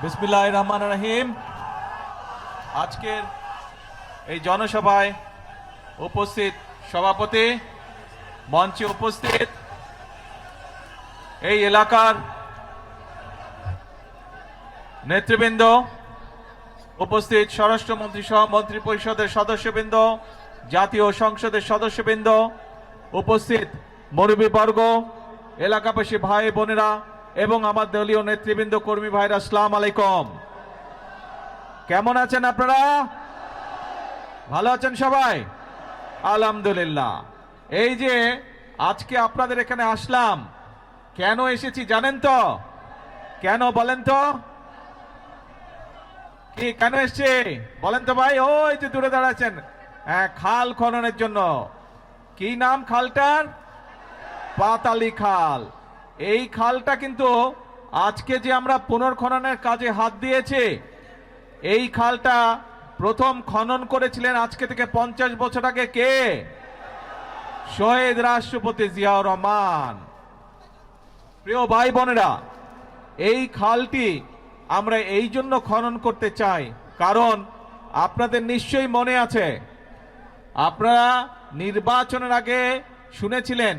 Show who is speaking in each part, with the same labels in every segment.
Speaker 1: বিসমিল্লাহির রহমানির রহিম। আজকের এই জনসভায় উপস্থিত সভাপতি, মঞ্চে উপস্থিত এই এলাকার নেতৃবৃন্দ, উপস্থিত স্বরাষ্ট্রমন্ত্রী সহ মন্ত্রী পরিষদের সদস্যবৃন্দ, জাতীয় সংসদের সদস্যবৃন্দ, উপস্থিত মুরব্বীবর্গ, এলাকাবাসী ভাই বোনেরা এবং আমার দলীয় নেতৃবৃন্দ, কর্মী ভাইরা, আসসালামু আলাইকুম। কেমন আছেন আপনারা? ভালো আছেন সবাই? আলহামদুলিল্লাহ। এই যে আজকে আপনাদের এখানে আসলাম, কেন এসেছি জানেন তো? কেন বলেন তো? কি কেন এসছে বলেন তো ভাই? ওই যে দূরে দাঁড়াচ্ছেন, হ্যাঁ, খাল খননের জন্য। কি নাম খালটার? পাতালি খাল। এই খালটা কিন্তু আজকে যে আমরা পুনর্খননের কাজে হাত দিয়েছি, এই খালটা প্রথম খনন করেছিলেন আজকে থেকে 50 বছর আগে কে? শহীদ রাষ্ট্রপতি জিয়াউর রহমান। প্রিয় ভাই বোনেরা, এই খালটি আমরা এই জন্য খনন করতে চাই, কারণ আপনাদের নিশ্চয়ই মনে আছে, আপনারা নির্বাচনের আগে শুনেছিলেন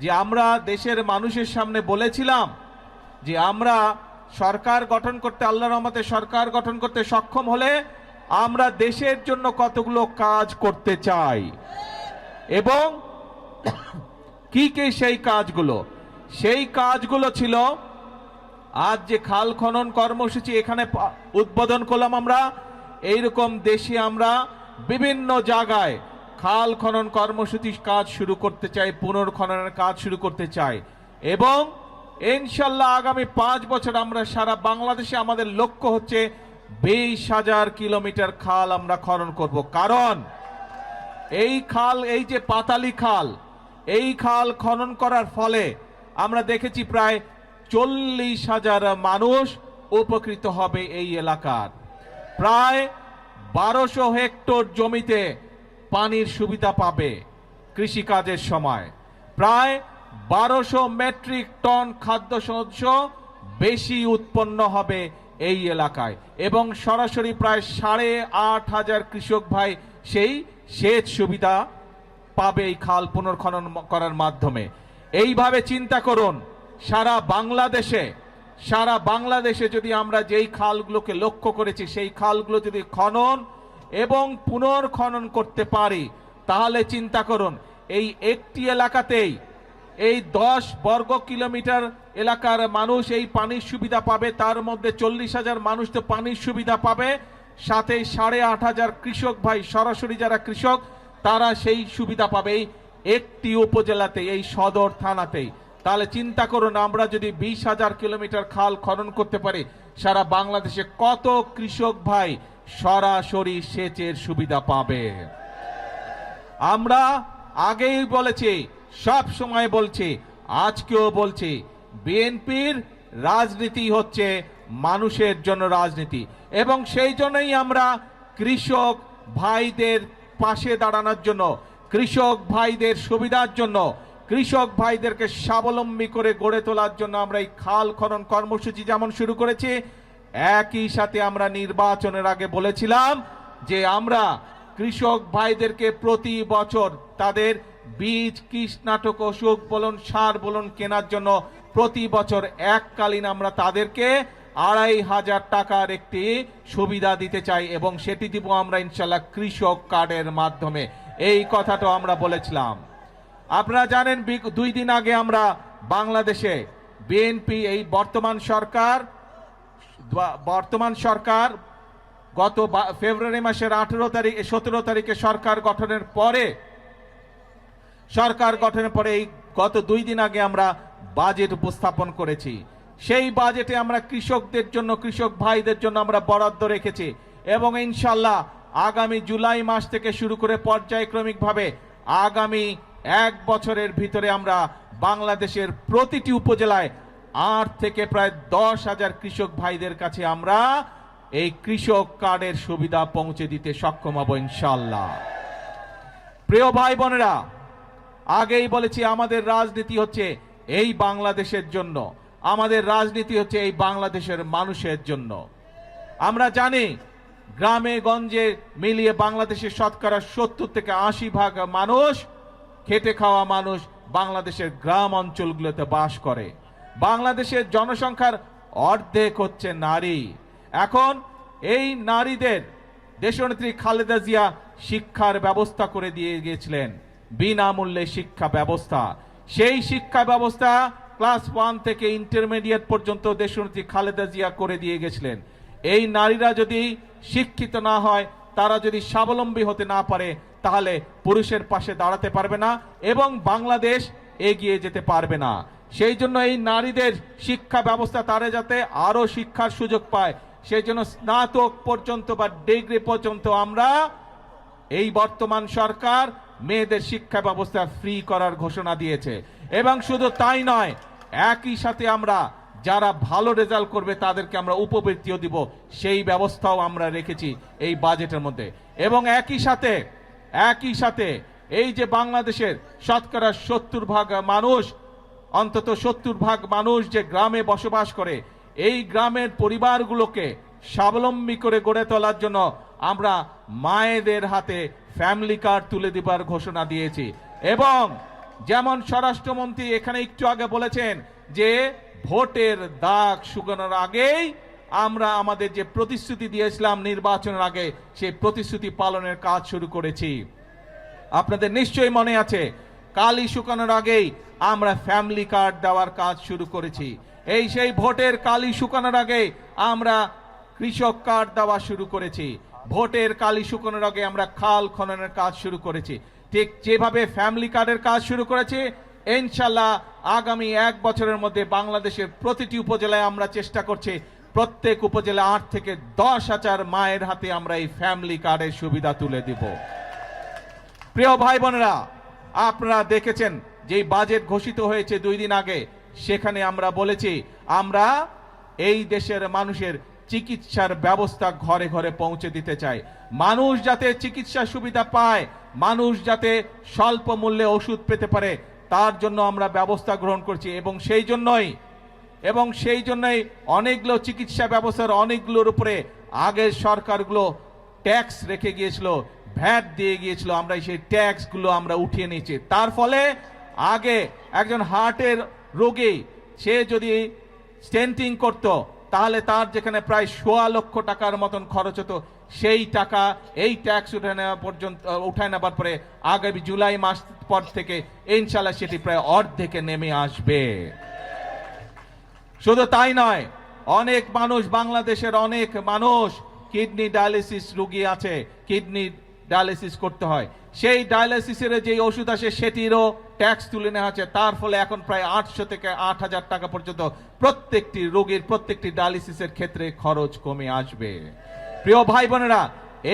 Speaker 1: যে আমরা দেশের মানুষের সামনে বলেছিলাম যে আমরা সরকার গঠন করতে, আল্লাহর রহমতে সরকার গঠন করতে সক্ষম হলে আমরা দেশের জন্য কতগুলো কাজ করতে চাই এবং কি কি সেই কাজগুলো। সেই কাজগুলো ছিল আজ যে খাল খনন কর্মসূচি এখানে উদ্বোধন করলাম আমরা। এইরকম দেশে আমরা বিভিন্ন জায়গায় খাল খনন কর্মসূচির কাজ শুরু করতে চাই, পুনর্খননের কাজ শুরু করতে চাই এবং ইনশাল্লাহ আগামী 5 বছর আমরা সারা বাংলাদেশে আমাদের লক্ষ্য হচ্ছে 20,000 কিলোমিটার খাল আমরা খনন করব। কারণ এই খাল, এই যে পাতালি খাল, এই খাল খনন করার ফলে আমরা দেখেছি প্রায় 40,000 মানুষ উপকৃত হবে। এই এলাকার প্রায় 1200 হেক্টর জমিতে পানির সুবিধা পাবে কৃষিকাজের সময়। প্রায় 1200 মেট্রিক টন খাদ্যশস্য বেশি উৎপন্ন হবে এই এলাকায় এবং সরাসরি প্রায় 8,500 কৃষক ভাই সেই সেচ সুবিধা পাবে এই খাল পুনর্খনন করার মাধ্যমে। এইভাবে চিন্তা করুন, সারা বাংলাদেশে যদি আমরা যেই খালগুলোকে লক্ষ্য করেছি সেই খালগুলো যদি খনন এবং পুনর্খনন করতে পারি, তাহলে চিন্তা করুন এই একটি এলাকাতেই এই 10 বর্গ কিলোমিটার এলাকার মানুষ এই পানির সুবিধা পাবে। তার মধ্যে 40,000 মানুষ তো পানির সুবিধা পাবে, সাথে 8,500 কৃষক ভাই, সরাসরি যারা কৃষক, তারা সেই সুবিধা পাবে এই একটি উপজেলাতে, এই সদর থানাতেই। তাহলে চিন্তা করুন, আমরা যদি 20,000 কিলোমিটার খাল খনন করতে পারি, সারা বাংলাদেশে কত কৃষক ভাই সরাসরি সেচের সুবিধা পাবে। আমরা আগেই বলেছি, সব সময় বলছি, আজকেও বলছি, বিএনপির রাজনীতি হচ্ছে মানুষের জন্য রাজনীতি এবং সেই জন্যই আমরা কৃষক ভাইদের পাশে দাঁড়ানোর জন্য, কৃষক ভাইদের সুবিধার জন্য, কৃষক ভাইদেরকে স্বাবলম্বী করে গড়ে তোলার জন্য আমরা এই খাল খনন কর্মসূচি যেমন শুরু করেছি, একই সাথে আমরা নির্বাচনের আগে বলেছিলাম যে আমরা কৃষক ভাইদেরকে প্রতি বছর তাদের বীজ, কীটনাশক, ওষুধ বলুন, সার বলুন কেনার জন্য প্রতি বছর এককালীন আমরা তাদেরকে 2,500 টাকার একটি সুবিধা দিতে চাই এবং সেটি দিব আমরা ইনশাল্লাহ কৃষক কার্ডের মাধ্যমে। এই কথাটা আমরা বলেছিলাম। আপনারা জানেন 2 দিন আগে আমরা বাংলাদেশে বিএনপি, এই বর্তমান সরকার গত ফেব্রুয়ারি মাসের 17 তারিখে সরকার গঠনের পরে এই গত 2 দিন আগে আমরা বাজেট উপস্থাপন করেছি। সেই বাজেটে আমরা কৃষকদের জন্য, কৃষক ভাইদের জন্য আমরা বরাদ্দ রেখেছি এবং ইনশাল্লাহ আগামী জুলাই মাস থেকে শুরু করে পর্যায়ক্রমিকভাবে আগামী 1 বছরের ভিতরে আমরা বাংলাদেশের প্রতিটি উপজেলায় 8 থেকে প্রায় 10,000 কৃষক ভাইদের কাছে আমরা এই কৃষক কার্ডের সুবিধা পৌঁছে দিতে সক্ষম হব ইনশাল্লাহ। প্রিয় ভাই বোনেরা, আগেই বলেছি আমাদের রাজনীতি হচ্ছে এই বাংলাদেশের জন্য। আমাদের রাজনীতি হচ্ছে এই বাংলাদেশের মানুষের জন্য। আমরা জানি গ্রামে গঞ্জে মিলিয়ে বাংলাদেশের শতকরা 70 থেকে 80% মানুষ, খেটে খাওয়া মানুষ বাংলাদেশের গ্রাম অঞ্চলগুলোতে বাস করে। বাংলাদেশের জনসংখ্যার অর্ধেক হচ্ছে নারী। এখন এই নারীদের দেশনেত্রী খালেদা জিয়া শিক্ষার ব্যবস্থা করে দিয়ে গিয়েছিলেন, বিনামূল্যে শিক্ষা ব্যবস্থা। সেই শিক্ষা ব্যবস্থা ক্লাস 1 থেকে ইন্টারমিডিয়েট পর্যন্ত দেশনেত্রী খালেদা জিয়া করে দিয়ে গেছিলেন। এই নারীরা যদি শিক্ষিত না হয়, তারা যদি স্বাবলম্বী হতে না পারে, তাহলে পুরুষের পাশে দাঁড়াতে পারবে না এবং বাংলাদেশ এগিয়ে যেতে পারবে না। সেই জন্য এই নারীদের শিক্ষা ব্যবস্থা, তারা যাতে আরো শিক্ষার সুযোগ পায়, সেই জন্য স্নাতক পর্যন্ত বা ডিগ্রি পর্যন্ত আমরা এই বর্তমান সরকার মেয়েদের শিক্ষা ব্যবস্থা ফ্রি করার ঘোষণা দিয়েছে। এবং শুধু তাই নয়, একই সাথে আমরা যারা ভালো রেজাল্ট করবে তাদেরকে আমরা উপবৃত্তিও দিব, সেই ব্যবস্থাও আমরা রেখেছি এই বাজেটের মধ্যে। এবং একই সাথে এই যে বাংলাদেশের শতকরা 70% মানুষ, অন্তত 70% মানুষ যে গ্রামে বসবাস করে, এই গ্রামের পরিবারগুলোকে স্বাবলম্বী করে গড়ে তোলার জন্য আমরা মায়েদের হাতে ফ্যামিলি কার্ড তুলে দেবার ঘোষণা দিয়েছি। এবং যেমন স্বরাষ্ট্রমন্ত্রী এখানে একটু আগে বলেছেন যে ভোটের দাগ শুকানোর আগেই আমরা আমাদের যে প্রতিশ্রুতি দিয়েছিলাম নির্বাচনের আগে, সেই প্রতিশ্রুতি পালনের কাজ শুরু করেছি। আপনাদের নিশ্চয়ই মনে আছে, কালি শুকানোর আগেই আমরা ফ্যামিলি কার্ড দেওয়ার কাজ শুরু করেছি। সেই ভোটের কালি শুকানোর আগে আমরা কৃষক কার্ড দেওয়া শুরু করেছি। ভোটের কালি শুকানোর আগে আমরা খাল খননের কাজ শুরু করেছি। ঠিক যেভাবে ফ্যামিলি কার্ডের কাজ শুরু করেছি, ইনশাল্লাহ আগামী 1 বছরের মধ্যে বাংলাদেশের প্রতিটি উপজেলায় আমরা চেষ্টা করছি প্রত্যেক উপজেলা 8 থেকে 10,000 মায়ের হাতে আমরা এই ফ্যামিলি কার্ডের সুবিধা তুলে দিব। প্রিয় ভাই বোনেরা, আপনারা দেখেছেন যে বাজেট ঘোষিত হয়েছে 2 দিন আগে, সেখানে আমরা বলেছি আমরা এই দেশের মানুষের চিকিৎসার ব্যবস্থা ঘরে ঘরে পৌঁছে দিতে চাই। মানুষ যাতে চিকিৎসা সুবিধা পায়, মানুষ যাতে স্বল্প মূল্যে ওষুধ পেতে পারে, তার জন্য আমরা ব্যবস্থা গ্রহণ করছি। এবং সেই জন্যই অনেকগুলো চিকিৎসা ব্যবস্থার অনেকগুলোর উপরে আগের সরকারগুলো ট্যাক্স রেখে গিয়েছিল, ভ্যাট দিয়ে গিয়েছিল, আমরা সেই ট্যাক্সগুলো আমরা উঠিয়ে নিয়েছি। তার ফলে আগে একজন হার্টের রোগী সে যদি স্টেন্টিং করত, তাহলে তার যেখানে প্রায় 1.25 লক্ষ টাকার মতন খরচ হতো, সেই টাকা এই ট্যাক্স উঠায় নেবার পরে আগামী জুলাই মাস পর থেকে ইনশাল্লাহ সেটি প্রায় অর্ধেকে নেমে আসবে। শুধু তাই নয়, অনেক মানুষ, বাংলাদেশের অনেক মানুষ কিডনি ডায়ালিসিস রোগী আছে, কিডনি ডায়ালিসিস করতে হয়, সেই ডায়ালিসিসের যে ওষুধ আসে সেটিরও ট্যাক্স তুলে নেওয়া হচ্ছে। তার ফলে এখন প্রায় 800 থেকে 8,000 টাকা পর্যন্ত প্রত্যেকটি রোগীর প্রত্যেকটি ডায়ালিসিসের ক্ষেত্রে খরচ কমে আসবে। প্রিয় ভাই বোনেরা,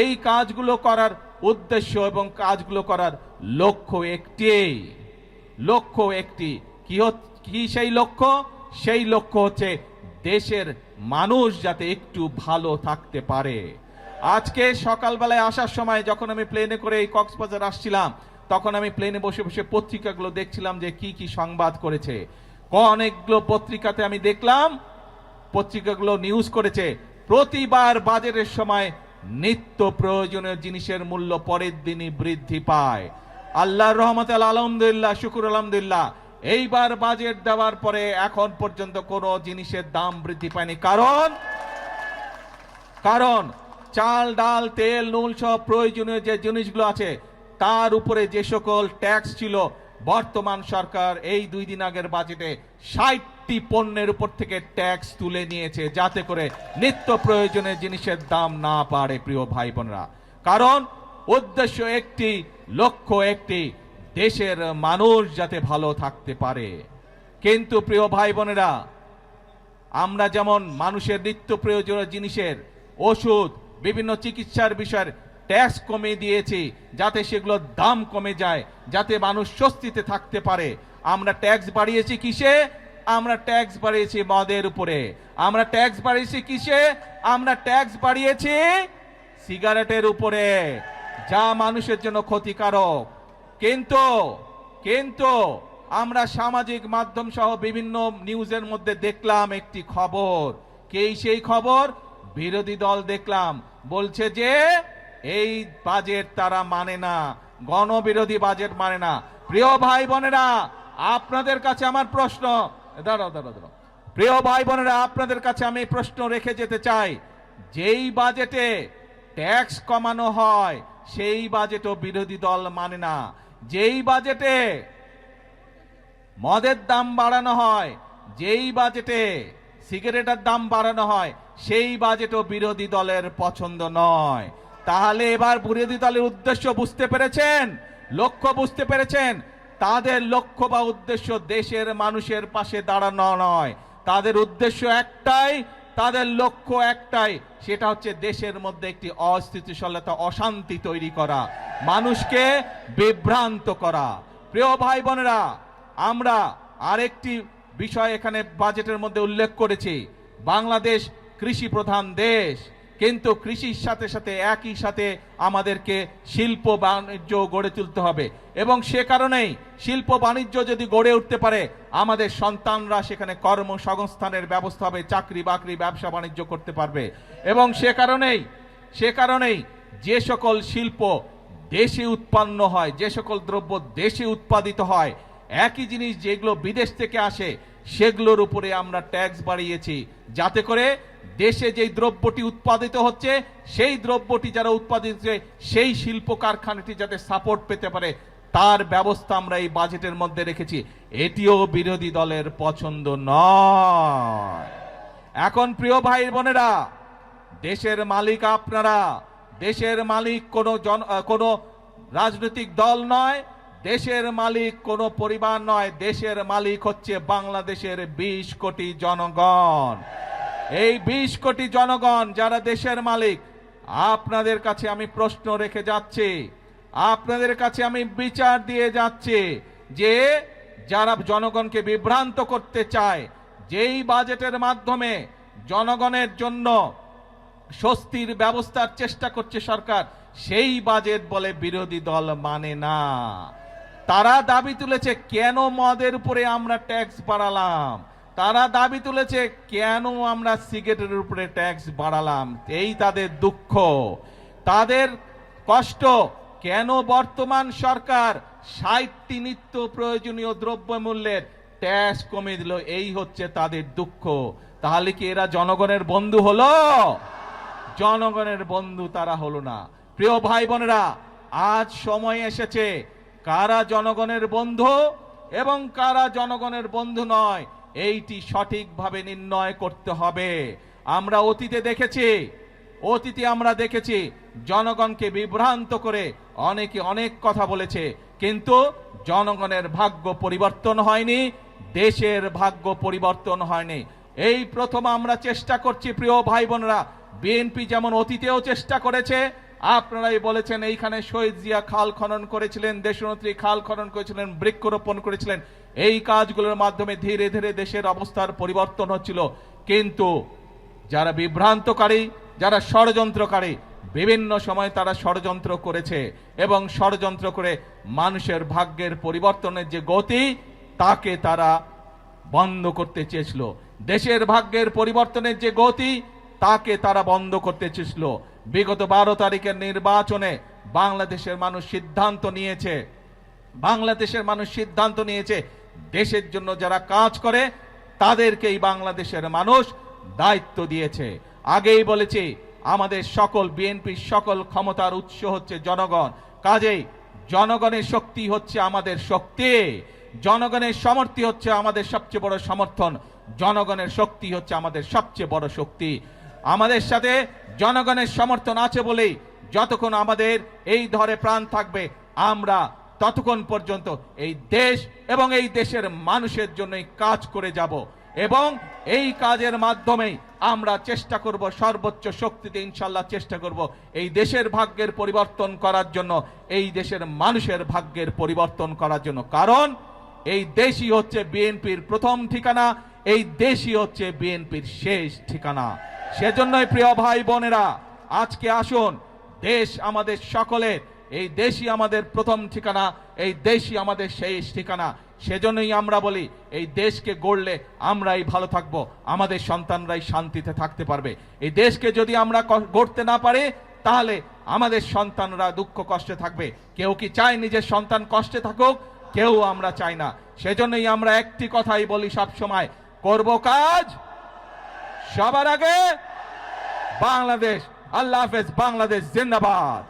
Speaker 1: এই কাজগুলো করার উদ্দেশ্য এবং কাজগুলো করার লক্ষ্য একটি। কি সেই লক্ষ্য? সেই লক্ষ্য হচ্ছে দেশের মানুষ যাতে একটু ভালো থাকতে পারে। আজকে সকালবেলায় আসার সময় যখন আমি প্লেনে করে এই কক্সবাজার আসছিলাম, তখন আমি প্লেনে বসে বসে পত্রিকাগুলো দেখছিলাম যে কি কি সংবাদ করেছে। অনেকগুলো পত্রিকাতে আমি দেখলাম, পত্রিকাগুলো নিউজ করেছে প্রতিবার বাজেটের সময় নিত্য প্রয়োজনীয় জিনিসের মূল্য পরের দিনই বৃদ্ধি পায়। আল্লাহর রহমতে আলহামদুলিল্লাহ, শুকুর আলহামদুলিল্লাহ, এইবার বাজেট দেওয়ার পরে এখন পর্যন্ত কোনো জিনিসের দাম বৃদ্ধি পায়নি। কারণ চাল, ডাল, তেল, নুন সব প্রয়োজনীয় যে জিনিসগুলো আছে তার উপরে যে সকল ট্যাক্স ছিল, বর্তমান সরকার এই 2 দিন আগের বাজেটে 60টি পণ্যের উপর থেকে ট্যাক্স তুলে নিয়েছে, যাতে করে নিত্য প্রয়োজনীয় জিনিসের দাম না বাড়ে। প্রিয় ভাই বোনেরা, কারণ উদ্দেশ্য একটি, লক্ষ্য একটি, দেশের মানুষ যাতে ভালো থাকতে পারে। কিন্তু প্রিয় ভাই বোনেরা, আমরা যেমন মানুষের নিত্য প্রয়োজনীয় জিনিসের, ওষুধ, বিভিন্ন চিকিৎসার বিষয়ের ট্যাক্স কমিয়ে দিয়েছি যাতে সেগুলোর দাম কমে যায়, যাতে মানুষ স্বস্তিতে থাকতে পারে। আমরা ট্যাক্স বাড়িয়েছি কিসে? আমরা ট্যাক্স বাড়িয়েছি মদের উপরে। আমরা ট্যাক্স বাড়িয়েছি কিসে? আমরা ট্যাক্স বাড়িয়েছি সিগারেটের উপরে, যা মানুষের জন্য ক্ষতিকারক। কিন্তু আমরা সামাজিক মাধ্যম সহ বিভিন্ন নিউজের মধ্যে দেখলাম একটি খবর। সেই খবর? বিরোধী দল দেখলাম বলছে যে এই বাজেট তারা মানে না, গণবিরোধী বাজেট মানে না। প্রিয় ভাই বোনেরা, আপনাদের কাছে আমার প্রশ্ন, দাঁড়াও। প্রিয় ভাই বোনেরা, আপনাদের কাছে আমি প্রশ্ন রেখে যেতে চাই, যেই বাজেটে ট্যাক্স কমানো হয় সেই বাজেটও বিরোধী দল মানে না। যেই বাজেটে মদের দাম বাড়ানো হয়, যেই বাজেটে সিগারেটের দাম বাড়ানো হয়, সেই বাজেটও বিরোধী দলের পছন্দ নয়। তাহলে এবার বিরোধী দলের উদ্দেশ্য বুঝতে পেরেছেন, লক্ষ্য বুঝতে পেরেছেন? তাদের লক্ষ্য বা উদ্দেশ্য দেশের মানুষের পাশে দাঁড়ানো নয়, তাদের উদ্দেশ্য একটাই, তাদের লক্ষ্য একটাই, সেটা হচ্ছে দেশের মধ্যে একটি অস্থিতিশীলতা, অশান্তি তৈরি করা, মানুষকে বিভ্রান্ত করা। প্রিয় ভাই বোনেরা, আমরা আরেকটি বিষয় এখানে বাজেটের মধ্যে উল্লেখ করেছি, বাংলাদেশ কৃষি প্রধান দেশ, কিন্তু কৃষির সাথে সাথে একই সাথে আমাদেরকে শিল্প বাণিজ্য গড়ে তুলতে হবে, এবং সে কারণেই শিল্প বাণিজ্য যদি গড়ে উঠতে পারে আমাদের সন্তানরা সেখানে কর্মসংস্থানের ব্যবস্থা হবে, চাকরি বাকরি ব্যবসা বাণিজ্য করতে পারবে। এবং সে কারণেই যে সকল শিল্প দেশে উৎপন্ন হয়, যে সকল দ্রব্য দেশে উৎপাদিত হয়, একই জিনিস যেগুলো বিদেশ থেকে আসে সেগুলোর উপরে আমরা ট্যাক্স বাড়িয়েছি, যাতে করে দেশে যেই দ্রব্যটি উৎপাদিত হচ্ছে সেই দ্রব্যটি যারা উৎপাদিত হচ্ছে সেই শিল্প কারখানাটি যাতে সাপোর্ট পেতে পারে তার ব্যবস্থা আমরা এই বাজেটের মধ্যে রেখেছি। এটিও বিরোধী দলের পছন্দ নয়। এখন প্রিয় ভাই বোনেরা, দেশের মালিক আপনারা, দেশের মালিক কোনো রাজনৈতিক দল নয়, দেশের মালিক কোনো পরিবার নয়, দেশের মালিক হচ্ছে বাংলাদেশের 20 কোটি জনগণ। এই 20 কোটি জনগণ যারা দেশের মালিক, আপনাদের কাছে আমি প্রশ্ন রেখে যাচ্ছি, আপনাদের কাছে আমি বিচার দিয়ে যাচ্ছি যে যারা জনগণকে বিভ্রান্ত করতে চায়, যেই বাজেটের মাধ্যমে জনগণের জন্য স্বস্তির ব্যবস্থার চেষ্টা করছে সরকার, সেই বাজেট বলে বিরোধী দল মানে না। তারা দাবি তুলেছে কেন মদের উপরে আমরা ট্যাক্স বাড়ালাম, তারা দাবি তুলেছে কেন আমরা সিগারেটের উপরে ট্যাক্স বাড়ালাম, এই তাদের দুঃখ, তাদের কষ্ট। কেন বর্তমান সরকার 60টি নিত্য প্রয়োজনীয় দ্রব্যমূল্যের ট্যাক্স কমিয়ে দিল, এই হচ্ছে তাদের দুঃখ। তাহলে কি এরা জনগণের বন্ধু হলো? জনগণের বন্ধু তারা হলো না। প্রিয় ভাই বোনেরা, আজ সময় এসেছে কারা জনগণের বন্ধু এবং কারা জনগণের বন্ধু নয় এইটি সঠিকভাবে নির্ণয় করতে হবে। আমরা অতীতে দেখেছি জনগণকে বিভ্রান্ত করে অনেকে অনেক কথা বলেছে, কিন্তু জনগণের ভাগ্য পরিবর্তন হয়নি, দেশের ভাগ্য পরিবর্তন হয়নি। এই প্রথম আমরা চেষ্টা করছি প্রিয় ভাই বোনেরা, বিএনপি যেমন অতীতেও চেষ্টা করেছে, আপনারাই বলেছেন এইখানে শহীদ জিয়া খাল খনন করেছিলেন, দেশনেত্রী খাল খনন করেছিলেন, বৃক্ষরোপণ করেছিলেন, এই কাজগুলোর মাধ্যমে ধীরে ধীরে দেশের অবস্থার পরিবর্তন হচ্ছিল। কিন্তু যারা বিভ্রান্তকারী, যারা ষড়যন্ত্রকারী, বিভিন্ন সময় তারা ষড়যন্ত্র করেছে এবং ষড়যন্ত্র করে মানুষের ভাগ্যের পরিবর্তনের যে গতি তাকে তারা বন্ধ করতে চেয়েছিল, দেশের ভাগ্যের পরিবর্তনের যে গতি তাকে তারা বন্ধ করতে চেয়েছিল। বিগত 12 তারিখের নির্বাচনে বাংলাদেশের মানুষ সিদ্ধান্ত নিয়েছে দেশের জন্য যারা কাজ করে তাদেরকেই বাংলাদেশের মানুষ দায়িত্ব দিয়েছে। আগেই বলেছি আমাদের সকল বিএনপির সকল ক্ষমতার উৎস হচ্ছে জনগণ, কাজেই জনগণের শক্তি হচ্ছে আমাদের শক্তি, জনগণের সমর্থন হচ্ছে আমাদের সবচেয়ে বড় সমর্থন, জনগণের শক্তি হচ্ছে আমাদের সবচেয়ে বড় শক্তি। আমাদের সাথে জনগণের সমর্থন আছে বলেই যতক্ষণ আমাদের এই ধরে প্রাণ থাকবে আমরা ততক্ষণ পর্যন্ত এই দেশ এবং এই দেশের মানুষের জন্যই কাজ করে যাব, এবং এই কাজের মাধ্যমেই আমরা চেষ্টা করব সর্বোচ্চ শক্তিতে ইনশাআল্লাহ চেষ্টা করব এই দেশের ভাগ্যের পরিবর্তন করার জন্য, এই দেশের মানুষের ভাগ্যের পরিবর্তন করার জন্য। কারণ এই দেশই হচ্ছে বিএনপির প্রথম ঠিকানা, এই দেশই হচ্ছে বিএনপির শেষ ঠিকানা। সেজন্যই প্রিয় ভাই বোনেরা, আজকে আসুন, দেশ আমাদের সকলের, এই দেশই আমাদের প্রথম ঠিকানা, এই দেশই আমাদের শেষ ঠিকানা। সেজন্যই আমরা বলি এই দেশকে গড়লে আমরাই ভালো থাকবো, আমাদের সন্তানরাই শান্তিতে থাকতে পারবে। এই দেশকে যদি আমরা গড়তে না পারি তাহলে আমাদের সন্তানরা দুঃখ কষ্টে থাকবে। কেউ কি চায় নিজের সন্তান কষ্টে থাকুক? কেউ আমরা চাই না। সেজন্যই আমরা একটি কথাই বলি সব সময়, করব কাজ সবার আগে বাংলাদেশ। আল্লাহ হাফেজ। বাংলাদেশ জিন্দাবাদ।